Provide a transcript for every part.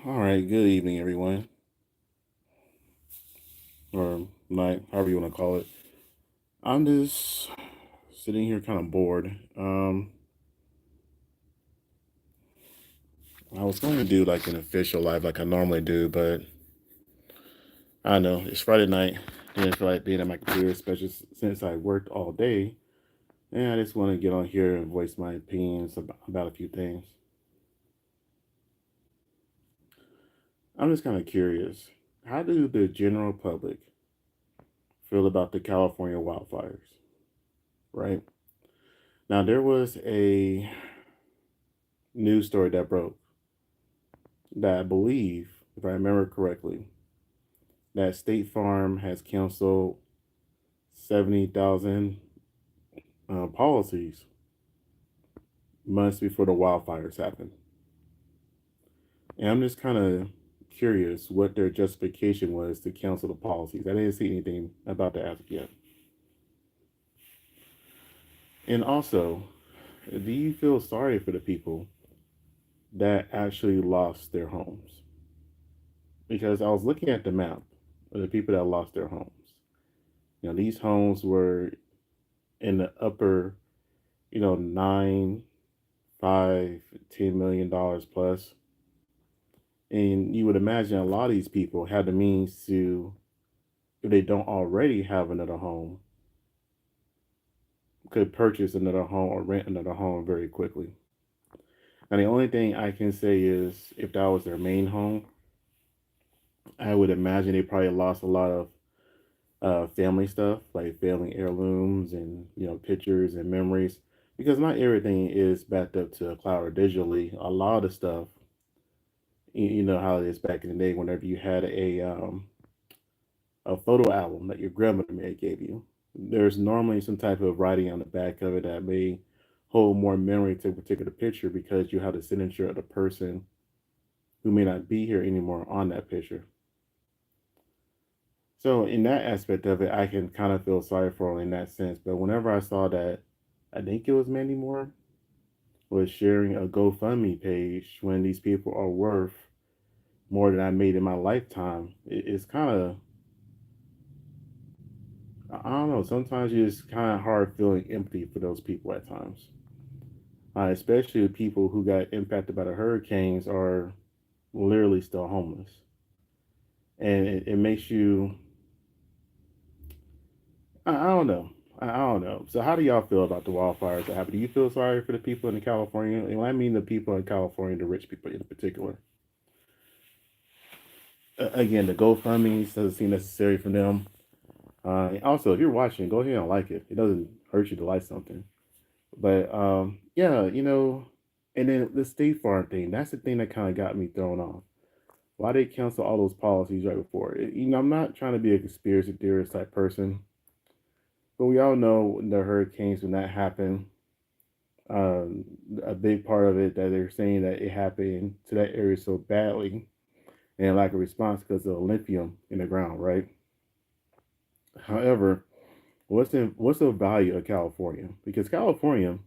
All right, good evening, everyone, or night, however you want to call it. I'm just sitting here kind of bored. I was going to do like an official live like I normally do, but I don't know, it's Friday night. Didn't feel like being at my computer, especially since I worked all day. And I just want to get on here and voice my opinions about a few things. I'm just kind of curious. How do the general public feel about the California wildfires? Right? Now, there was a news story that broke that I believe, if I remember correctly, that State Farm has canceled 70,000 policies months before the wildfires happened. And I'm just kind of curious what their justification was to cancel the policies. I didn't see anything about that as of yet. And also, do you feel sorry for the people that actually lost their homes? Because I was looking at the map of the people that lost their homes. These homes were in the upper, 9, 5, $10 million plus. And you would imagine a lot of these people have the means to, if they don't already have another home, could purchase another home or rent another home very quickly. And the only thing I can say is if that was their main home, I would imagine they probably lost a lot of family stuff, like family heirlooms and pictures and memories, because not everything is backed up to a cloud or digitally. A lot of the stuff, you know how it is back in the day. Whenever you had a photo album that your grandmother may have gave you, there's normally some type of writing on the back of it that may hold more memory to a particular picture because you have the signature of the person who may not be here anymore on that picture. So in that aspect of it, I can kind of feel sorry for her in that sense. But whenever I saw that, I think it was Mandy Moore was sharing a GoFundMe page when these people are worth more than I made in my lifetime. It's kind of, I don't know. Sometimes it's kind of hard feeling empathy for those people at times, especially the people who got impacted by the hurricanes are literally still homeless, and it makes you. I don't know. I don't know. So, how do y'all feel about the wildfires that happened? Do you feel sorry for the people in California? And when I mean the people in California, the rich people in particular. Again, the GoFundMe doesn't seem necessary for them. And also, if you're watching, go ahead and like it. It doesn't hurt you to like something. But yeah, and then the State Farm thing, that's the thing that kind of got me thrown off. Why they cancel all those policies right before? I'm not trying to be a conspiracy theorist type person, but we all know the hurricanes when that happened. Um, a big part of it that they're saying that it happened to that area so badly and lack of response because of the lithium in the ground, right? However, what's the value of California? Because California,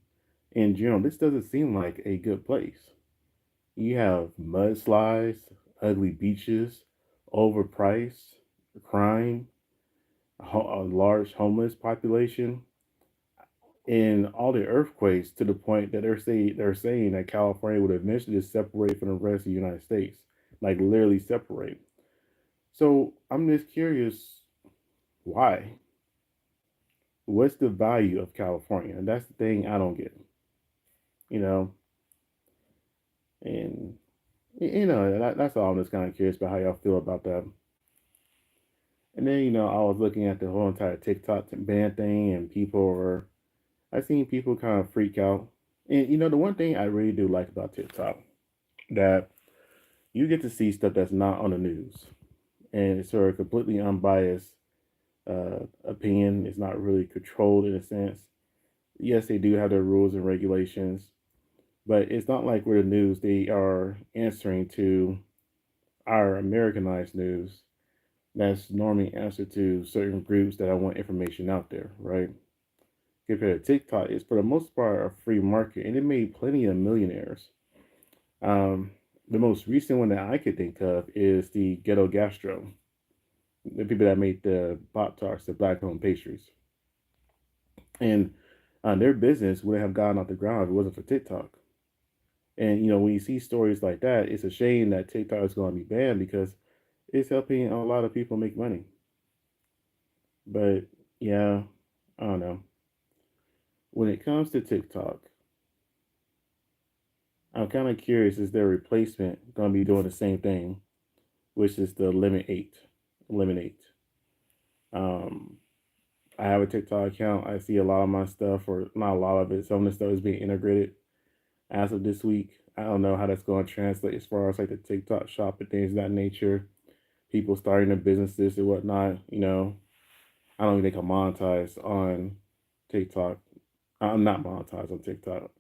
in general, this doesn't seem like a good place. You have mudslides, ugly beaches, overpriced, crime, a large homeless population, and all the earthquakes to the point that they're saying that California would eventually just separate from the rest of the United States, like literally separate. So I'm just curious, why? What's the value of California? And that's the thing I don't get, you know. And that's all. I'm just kind of curious about how y'all feel about that. And then I was looking at the whole entire TikTok ban thing, and I seen people kind of freak out. And the one thing I really do like about TikTok that you get to see stuff that's not on the news, and it's sort of completely unbiased opinion. It's not really controlled in a sense. Yes, they do have their rules and regulations, but it's not like we're the news. They are answering to our Americanized news that's normally answered to certain groups that I want information out there, right? Compared to TikTok, it's for the most part a free market, and it made plenty of millionaires. Um, The most recent one that I could think of is the Ghetto Gastro, the people that made the Pop Tarts, the black owned pastries. And their business wouldn't have gotten off the ground if it wasn't for TikTok. And when you see stories like that, it's a shame that TikTok is going to be banned because it's helping a lot of people make money. But yeah, I don't know. When it comes to TikTok, I'm kind of curious: is their replacement going to be doing the same thing, which is the eliminate? Um, I have a TikTok account. I see a lot of my stuff, or not a lot of it. Some of the stuff is being integrated as of this week. I don't know how that's going to translate as far as like the TikTok shop and things of that nature. People starting their businesses and whatnot. I don't even think I'm monetized on TikTok. I'm not monetized on TikTok.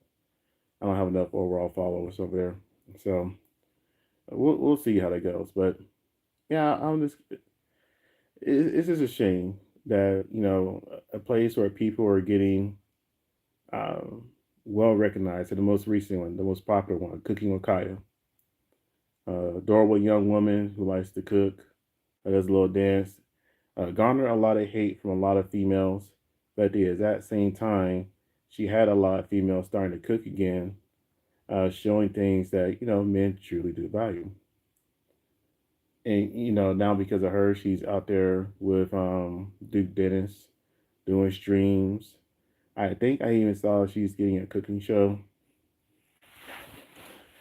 I don't have enough overall followers over there. So we'll see how that goes. But yeah, it's just a shame that a place where people are getting um, well recognized. And the most recent one, the most popular one, Cooking with Kaya, adorable young woman who likes to cook, does a little dance, garnered a lot of hate from a lot of females. But at the exact same time, she had a lot of females starting to cook again, showing things that men truly do value. And now because of her, she's out there with Duke Dennis doing streams. I think I even saw she's getting a cooking show.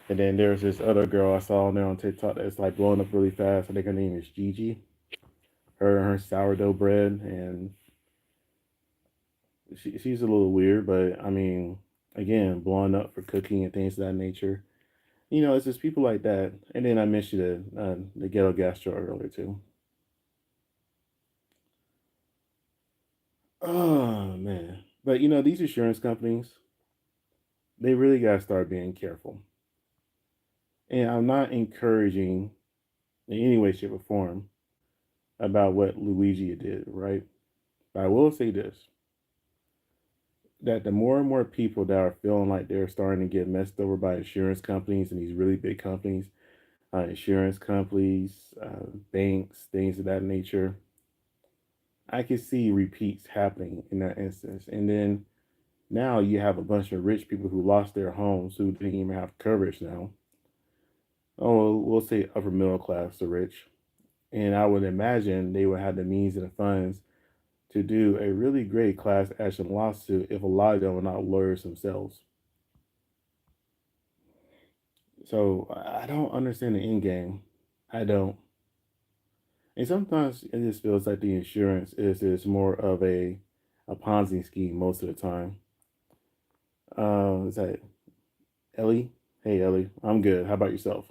And then there's this other girl I saw on there on TikTok that's like blowing up really fast. I think her name is Gigi. Her and her sourdough bread, and she's a little weird, but I mean, again, blowing up for cooking and things of that nature. It's just people like that. And then I mentioned the ghetto gastro earlier too. Oh man, but these insurance companies, they really gotta start being careful. And I'm not encouraging in any way, shape, or form about what Luigi did, right? But I will say this: that the more and more people that are feeling like they're starting to get messed over by insurance companies and these really big companies, insurance companies, banks, things of that nature, I can see repeats happening in that instance. And then now you have a bunch of rich people who lost their homes who didn't even have coverage now. Oh, we'll say upper middle class, the rich. And I would imagine they would have the means and the funds to do a really great class action lawsuit if a lot of them are not lawyers themselves. So I don't understand the end game. I don't. And sometimes it just feels like the insurance is more of a Ponzi scheme most of the time. Is that Ellie? Hey Ellie, I'm good. How about yourself?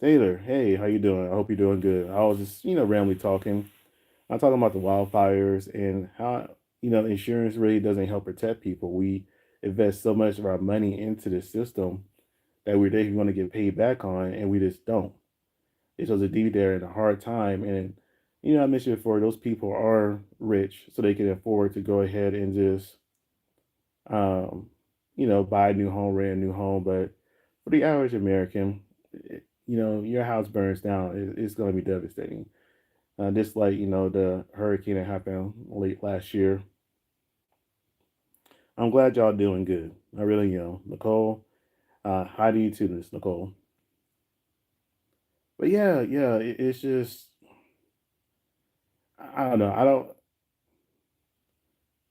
Taylor, hey, how you doing? I hope you're doing good. I was just randomly talking. I'm talking about the wildfires and how insurance really doesn't help protect people. We invest so much of our money into the system that we're definitely going to get paid back on, and we just don't. It's supposed to be there in a hard time, and I mentioned before, those people are rich, so they can afford to go ahead and just um, buy a new home, rent a new home. But for the average American, your house burns down, it's going to be devastating. Just like the hurricane that happened late last year. I'm glad y'all doing good. I really am. Nicole, hi to you too, Miss Nicole. But yeah, yeah, it's just I don't know. I don't.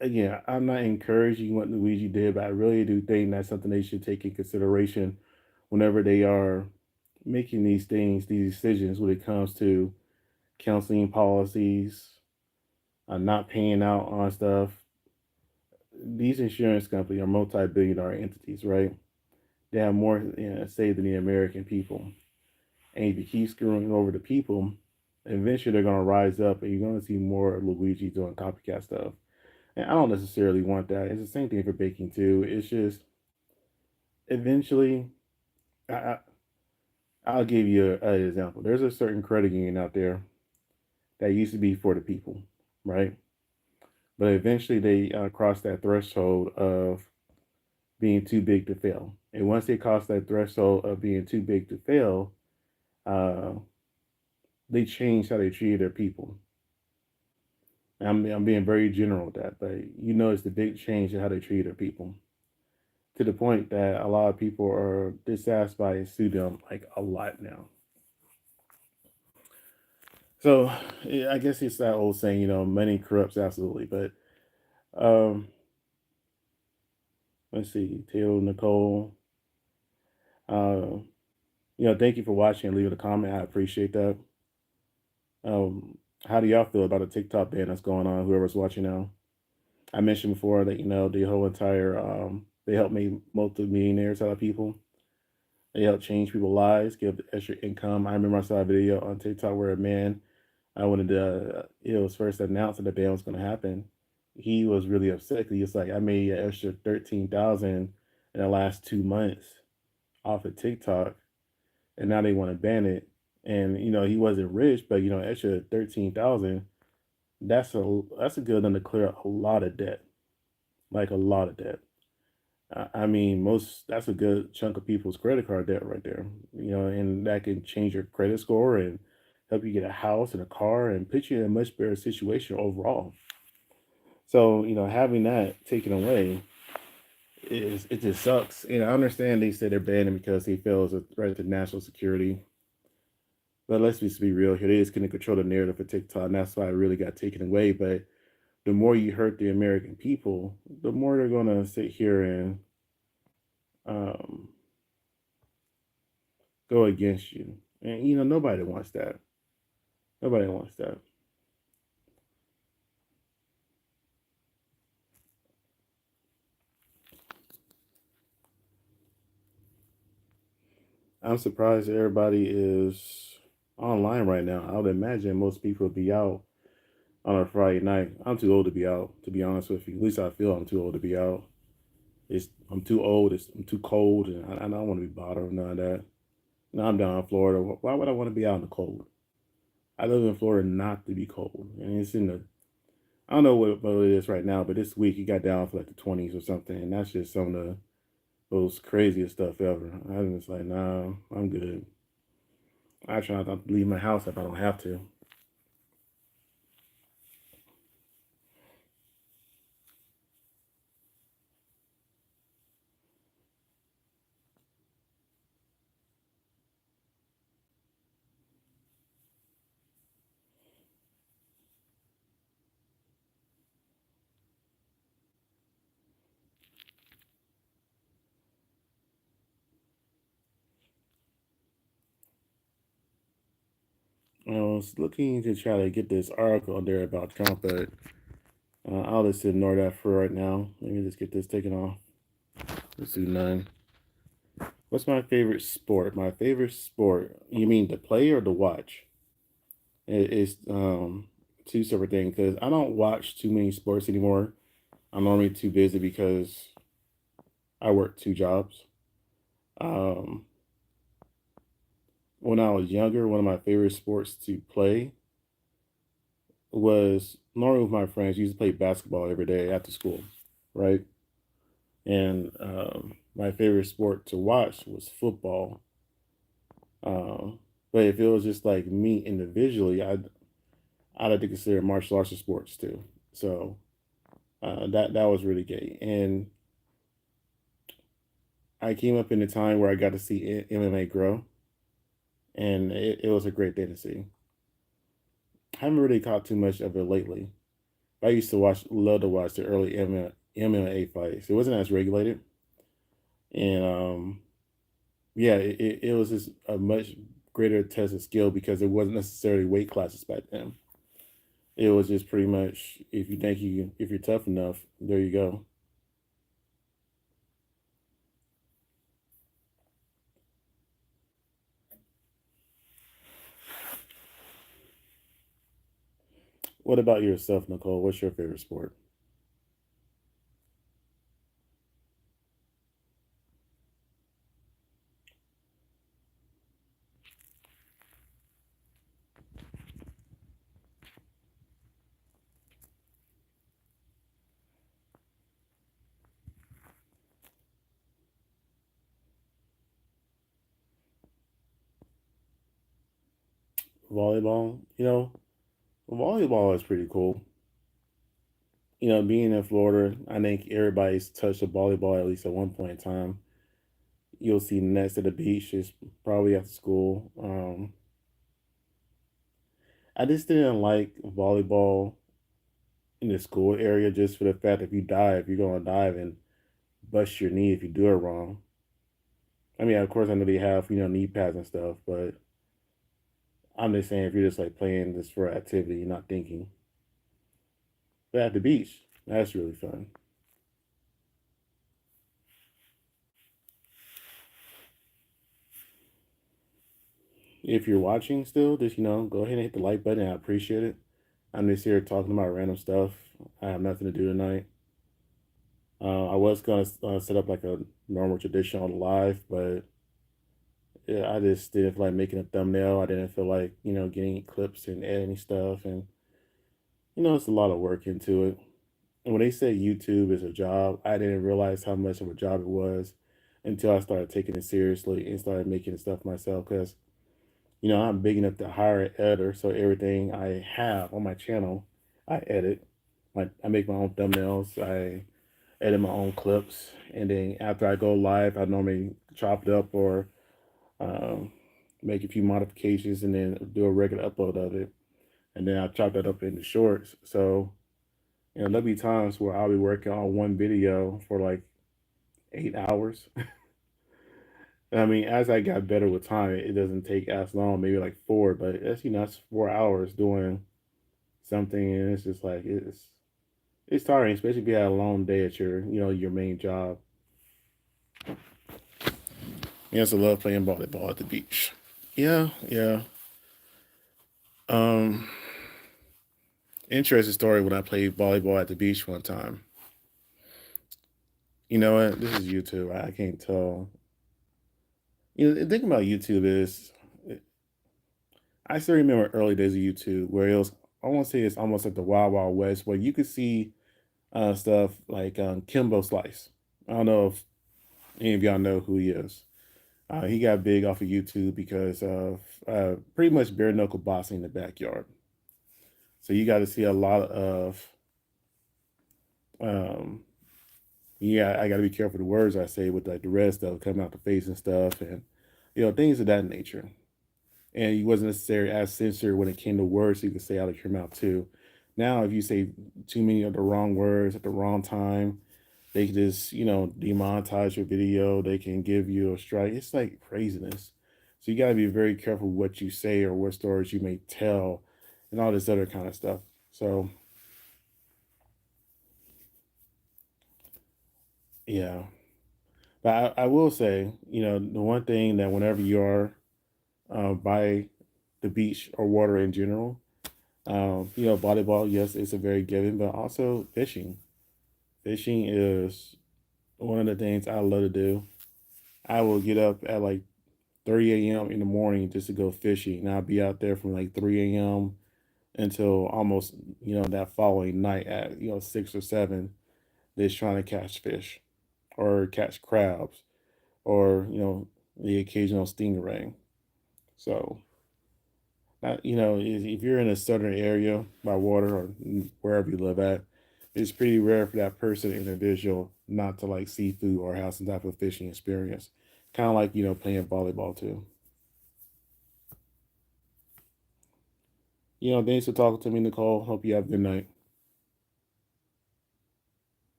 Again, I'm not encouraging what Luigi did, but I really do think that's something they should take in consideration whenever they are making these things, these decisions when it comes to counseling policies, not paying out on stuff. These insurance companies are multi-billion-dollar entities, right? They have more say than the American people. And if you keep screwing over the people, eventually they're going to rise up and you're going to see more Luigi doing copycat stuff. And I don't necessarily want that. It's the same thing for baking too. It's just eventually, I, I'll give you an example. There's a certain credit union out there that used to be for the people, right? But eventually they crossed that threshold of being too big to fail. And once they cross that threshold of being too big to fail, uh, they change how they treat their people. And I'm being very general with that, but you notice the big change in how they treat their people to the point that a lot of people are dissatisfied and sue them like a lot now. So yeah, I guess it's that old saying, money corrupts absolutely. But um, let's see, Taylor Nicole. Uh, thank you for watching and leaving a comment. I appreciate that. Um, how do y'all feel about the TikTok ban that's going on? Whoever's watching now, I mentioned before that the whole entire they help make multi-millionaires out of people. They help change people's lives, give extra income. I remember I saw a video on TikTok where a man, I wanted to, it was first announced that the ban was going to happen. He was really upset because he was like, I made an extra 13,000 in the last 2 months off of TikTok, and now they want to ban it. And he wasn't rich, but extra 13,000. That's a good enough to clear a lot of debt, like a lot of debt. I mean, that's a good chunk of people's credit card debt right there. And that can change your credit score and help you get a house and a car and put you in a much better situation overall. So, having that taken away it just sucks. I understand they said they're banning because they feel it's a threat to national security. But let's just be real here. They just couldn't control the narrative for TikTok, and that's why it really got taken away. But the more you hurt the American people, the more they're gonna sit here and um, go against you. And nobody wants that. Nobody wants that. I'm surprised everybody is online right now. I would imagine most people would be out on a Friday night. I'm too old to be out, to be honest with you. At least I feel I'm too old to be out. I'm too old. I'm too cold, and I don't want to be bothered with none of that. Now I'm down in Florida. Why would I want to be out in the cold? I live in Florida not to be cold, and it's in the. I don't know what it is right now, but this week it got down for like the 20s or something, and that's just some of the most craziest stuff ever. I'm just like, nah, I'm good. I try not to leave my house if I don't have to. I was looking to try to get this article on there about Trump, but I'll just ignore that for right now. Let me just get this taken off. Let's do none. What's my favorite sport? My favorite sport? You mean to play or to watch? It's two separate things because I don't watch too many sports anymore. I'm normally too busy because I work two jobs. Um, when I was younger, one of my favorite sports to play was normally with my friends. We used to play basketball every day after school, right? And my favorite sport to watch was football. Um, but if it was just like me individually, I'd like to consider martial arts a sports too. So that was really gay. And I came up in a time where I got to see MMA grow, and it was a great thing to see. I haven't really caught too much of it lately. I used to love to watch the early MMA fights. It wasn't as regulated, and yeah, it was just a much greater test of skill because it wasn't necessarily weight classes back then. It was just pretty much if you're tough enough, there you go. What about yourself, Nicole? What's your favorite sport? volleyball. Volleyball is pretty cool. Being in Florida, I think everybody's touched a volleyball at least at one point in time. You'll see nets at the beach, just probably after school. I just didn't like volleyball in the school area just for the fact if you dive, you're gonna dive and bust your knee if you do it wrong. I mean, of course, I know they have knee pads and stuff, but I'm just saying if you're just like playing this for activity, you're not thinking. But at the beach, that's really fun. If you're watching still, just go ahead and hit the like button. I appreciate it. I'm just here talking about random stuff. I have nothing to do tonight. I was gonna set up like a normal tradition on the live, but yeah, I just didn't feel like making a thumbnail. I didn't feel like getting clips and editing stuff, and it's a lot of work into it. And when they say YouTube is a job, I didn't realize how much of a job it was until I started taking it seriously and started making stuff myself. Because I'm big enough to hire an editor, so everything I have on my channel, I edit. Like I make my own thumbnails, I edit my own clips, and then after I go live, I normally chop it up or um, make a few modifications, and then do a regular upload of it, and then I chop that up into shorts. So there'll be times where I'll be working on one video for like 8 hours. I mean, as I got better with time, it doesn't take as long, maybe like four, but that's 4 hours doing something, and it's just like it's tiring, especially if you had a long day at your main job. Yes, I love playing volleyball at the beach. Yeah, yeah. Um, Interesting story when I played volleyball at the beach one time. You know what? This is YouTube. I can't tell. The thing about YouTube is, I still remember early days of YouTube where it was, I want to say it's almost like the Wild Wild West, where you could see stuff like Kimbo Slice. I don't know if any of y'all know who he is. He got big off of YouTube because of pretty much bare knuckle boxing in the backyard. So you got to see a lot of, um, yeah, I got to be careful the words I say with like the red stuff coming out the face and stuff, and things of that nature. And he wasn't necessarily as censored when it came to words you could say out of your mouth too. Now, if you say too many of the wrong words at the wrong time, they can just demonetize your video. They can give you a strike. It's like craziness. So you got to be very careful what you say or what stories you may tell, and all this other kind of stuff. So yeah, but I will say, the one thing that whenever you are by the beach or water in general, volleyball, yes, it's a very given, but also fishing. Fishing is one of the things I love to do. I will get up at like 3 a.m. in the morning just to go fishing. And I'll be out there from like 3 a.m. until almost, that following night at, 6 or 7, just trying to catch fish or catch crabs or, the occasional stingray. So, if you're in a southern area by water or wherever you live at, it's pretty rare for that person, individual, not to like seafood or have some type of fishing experience. Kind of like, playing volleyball too. Thanks for talking to me, Nicole. Hope you have a good night.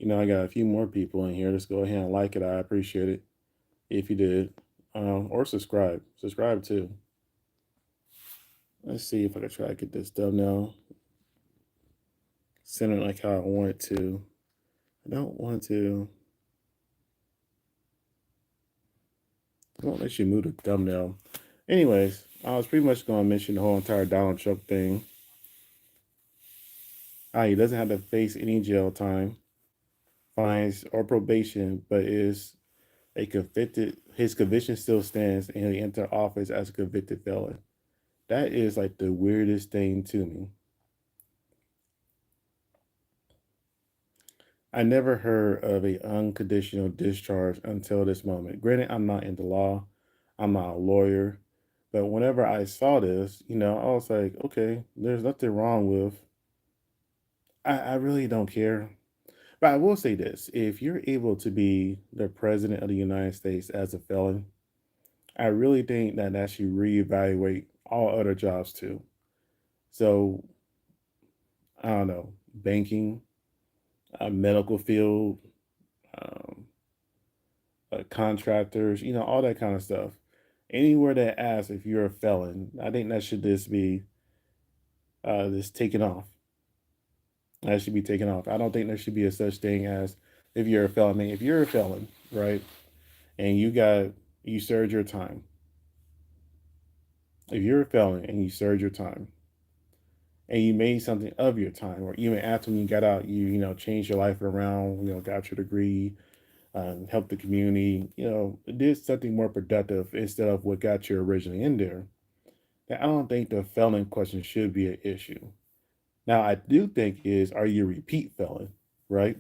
I got a few more people in here. Just go ahead and like it. I appreciate it if you did. Or subscribe. Subscribe too. Let's see if I can try to get this done now. Center it like how I want it to. I don't want to. I won't let you move the thumbnail. Anyways, I was pretty much going to mention the whole entire Donald Trump thing. He doesn't have to face any jail time, fines, or probation, but is a convicted. His conviction still stands, and he'll enter office as a convicted felon. That is like the weirdest thing to me. I never heard of a unconditional discharge until this moment. Granted, I'm not in the law, I'm not a lawyer, but whenever I saw this, I was like, okay, there's nothing wrong with. I really don't care. But I will say this: if you're able to be the president of the United States as a felon, I really think that that should reevaluate all other jobs too. So I don't know, banking, medical field, um, contractors, all that kind of stuff. Anywhere that asks if you're a felon, I think that should just be this taken off. That should be taken off. I don't think there should be a such thing as if you're a felon. I mean, if you're a felon, right, and you served your time. If you're a felon and you served your time, and you made something of your time, or even after when you got out, changed your life around, got your degree, helped the community, did something more productive instead of what got you originally in there. Now, I don't think the felon question should be an issue. Now, I do think is, are you a repeat felon, right?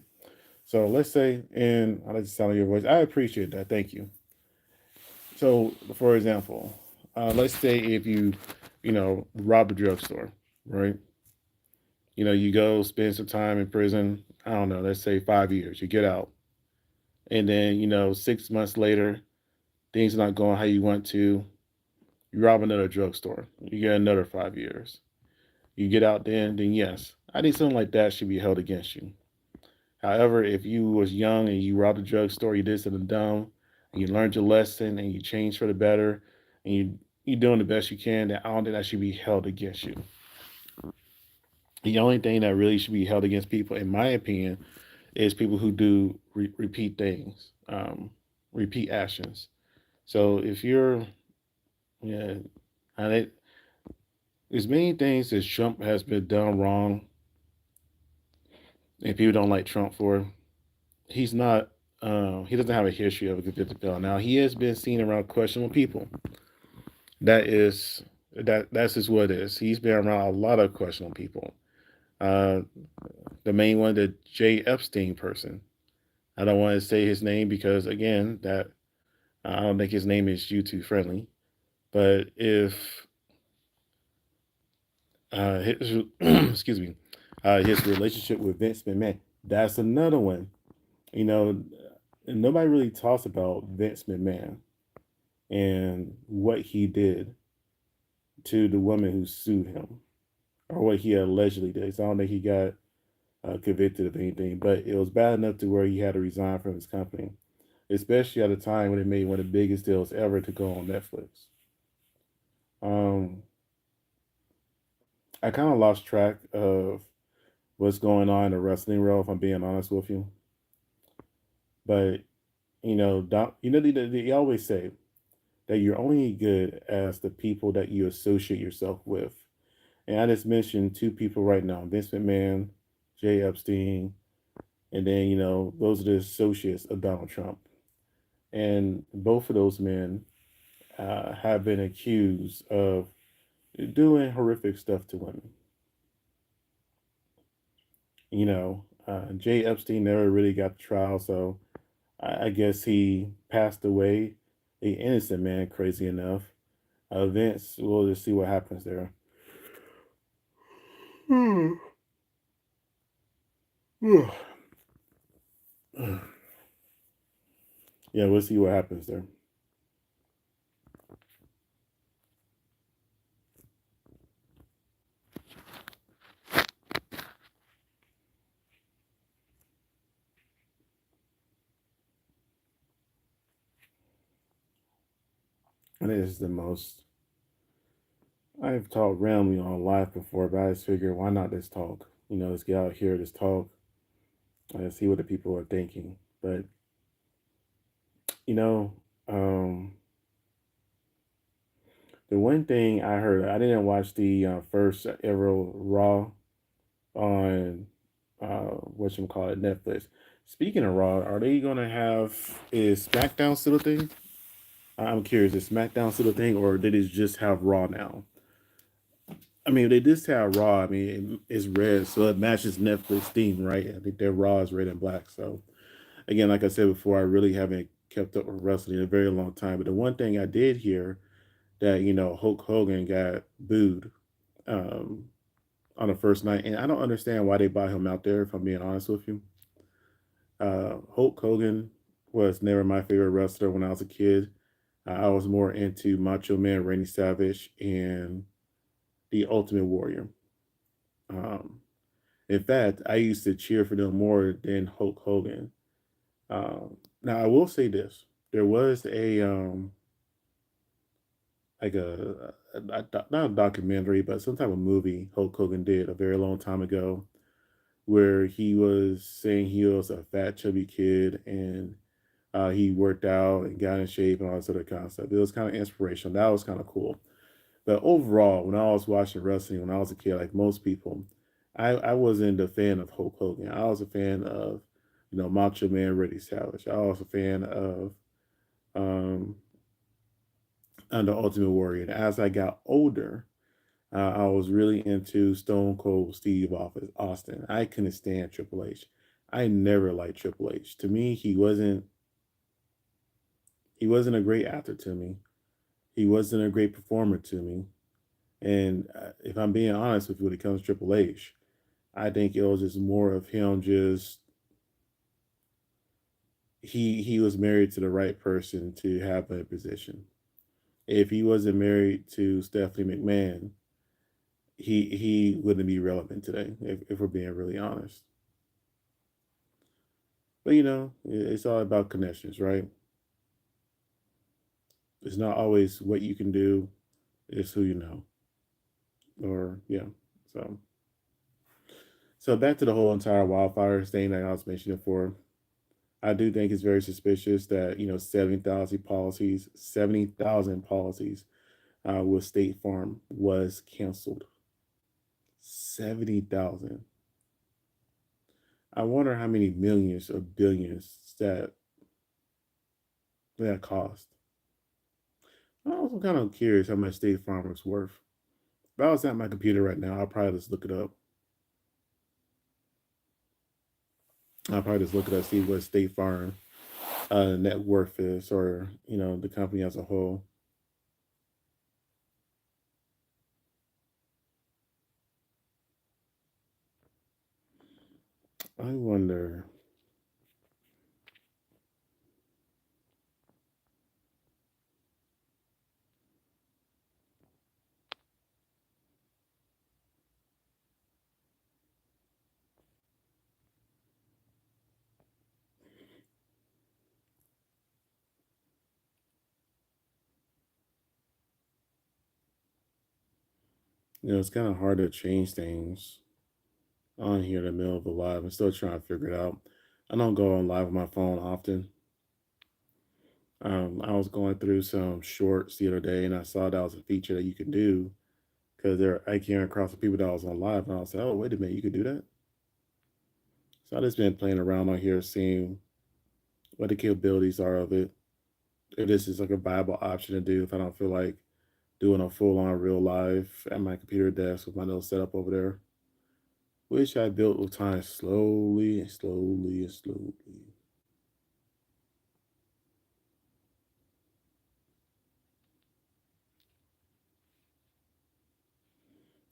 So let's say, and I like the sound of your voice. I appreciate that. Thank you. So, for example, let's say if rob a drugstore, right? You go spend some time in prison. I don't know, let's say 5 years. You get out, and then 6 months later, things are not going how you want to. You rob another drugstore. You get another 5 years. You get out then yes, I think something like that should be held against you. However, if you was young and you robbed a drugstore, you did something dumb, and you learned your lesson and you changed for the better, and you're doing the best you can, then I don't think that should be held against you. The only thing that really should be held against people, in my opinion, is people who do repeat things, repeat actions. So if you're, yeah, and there's many things that Trump has been done wrong, and people don't like Trump for. He's not. He doesn't have a history of a convicted felon. Now he has been seen around questionable people. That is that's just what it is. He's been around a lot of questionable people. Uh, the main one, the Jay Epstein person. I don't want to say his name because again, that I don't think his name is YouTube friendly. But if his excuse me, his relationship with Vince McMahon, that's another one. You know, nobody really talks about Vince McMahon and what he did to the woman who sued him, or what he allegedly did. So I don't think he got convicted of anything, but it was bad enough to where he had to resign from his company, especially at a time when it made one of the biggest deals ever to go on Netflix. Um, I kind of lost track of what's going on in the wrestling world, if I'm being honest with you. But they always say that you're only good as the people that you associate yourself with. And I just mentioned two people right now: Vince McMahon, Jay Epstein, and then those are the associates of Donald Trump. And both of those men have been accused of doing horrific stuff to women. Jay Epstein never really got the trial, so I guess he passed away, a innocent man, crazy enough. Vince, we'll just see what happens there. Yeah, we'll see what happens there. I think this is the most I've talked randomly on live before, but I just figured why not this talk? Let's get out here, this talk, and see what the people are thinking. But you know, um, the one thing I heard, I didn't watch the first ever Raw on what you call it, Netflix. Speaking of Raw, are they gonna have is SmackDown still a thing? I'm curious, is SmackDown still a thing, or did it just have Raw now? I mean, they just have Raw. I mean, it's red, so it matches Netflix theme, right? I think their Raw is red and black. So again, like I said before, I really haven't kept up with wrestling in a very long time. But the one thing I did hear that Hulk Hogan got booed um, on the first night, and I don't understand why they bought him out there. If I'm being honest with you, Hulk Hogan was never my favorite wrestler when I was a kid. I was more into Macho Man Randy Savage and the Ultimate Warrior. Um, in fact, I used to cheer for them more than Hulk Hogan. Now, I will say this: there was a like not a documentary, but some type of movie Hulk Hogan did a very long time ago, where he was saying he was a fat, chubby kid, and he worked out and got in shape and all this other kind of stuff. It was kind of inspirational. That was kind of cool. But overall, when I was watching wrestling when I was a kid, like most people, I wasn't a fan of Hulk Hogan. I was a fan of, Macho Man Randy Savage. I was a fan of um the Ultimate Warrior. And as I got older, I was really into Stone Cold Steve Austin. I couldn't stand Triple H. I never liked Triple H. To me, he wasn't a great actor to me. He wasn't a great performer to me. And if I'm being honest with you, when it comes to Triple H, I think it was just more of him. Just he was married to the right person to have a position. If he wasn't married to Stephanie McMahon, he wouldn't be relevant today. If we're being really honest, but it's all about connections, right? It's not always what you can do; it's who you know. Or yeah, so back to the whole entire wildfire thing that I was mentioning before. I do think it's very suspicious that 70,000 policies with State Farm was canceled. 70,000. I wonder how many millions or billions that cost. I'm also kind of curious how much State Farm is worth. If I was at my computer right now, I'll probably just look it up. I'll probably just look it up, see what State Farm net worth is, or the company as a whole. I wonder. It's kind of hard to change things on here in the middle of a live. I'm still trying to figure it out. I don't go on live on my phone often. I was going through some shorts the other day, and I saw that was a feature that you could do because I came across the people that was on live, and I was like, "Oh, wait a minute, you could do that." So I just been playing around on here, seeing what the capabilities are of it. If this is like a viable option to do, if I don't feel like doing a full on real live at my computer desk with my little setup over there, which I built with time slowly and slowly and slowly.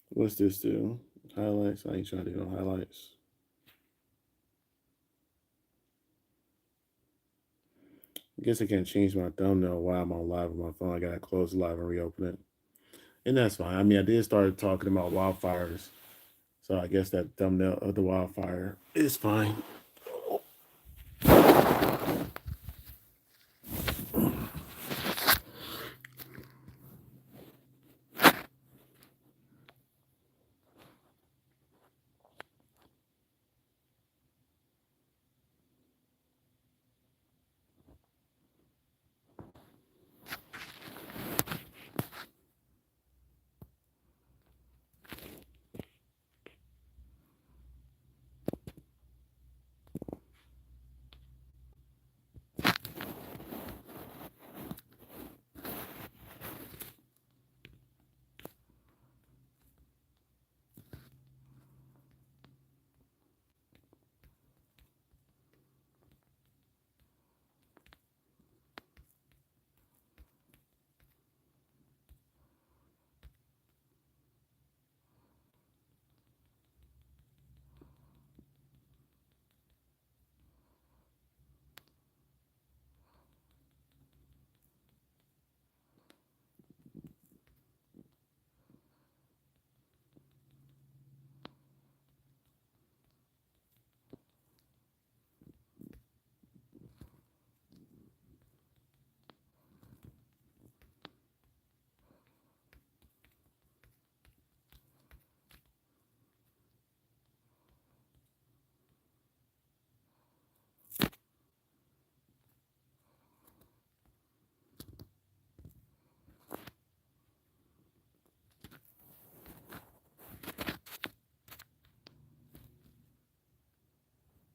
What's this do? Highlights? I ain't trying to do no highlights. I guess I can't change my thumbnail while I'm on live on my phone. I gotta close the live and reopen it. And that's fine. I mean, I did start talking about wildfires. So I guess that thumbnail of the wildfire is fine.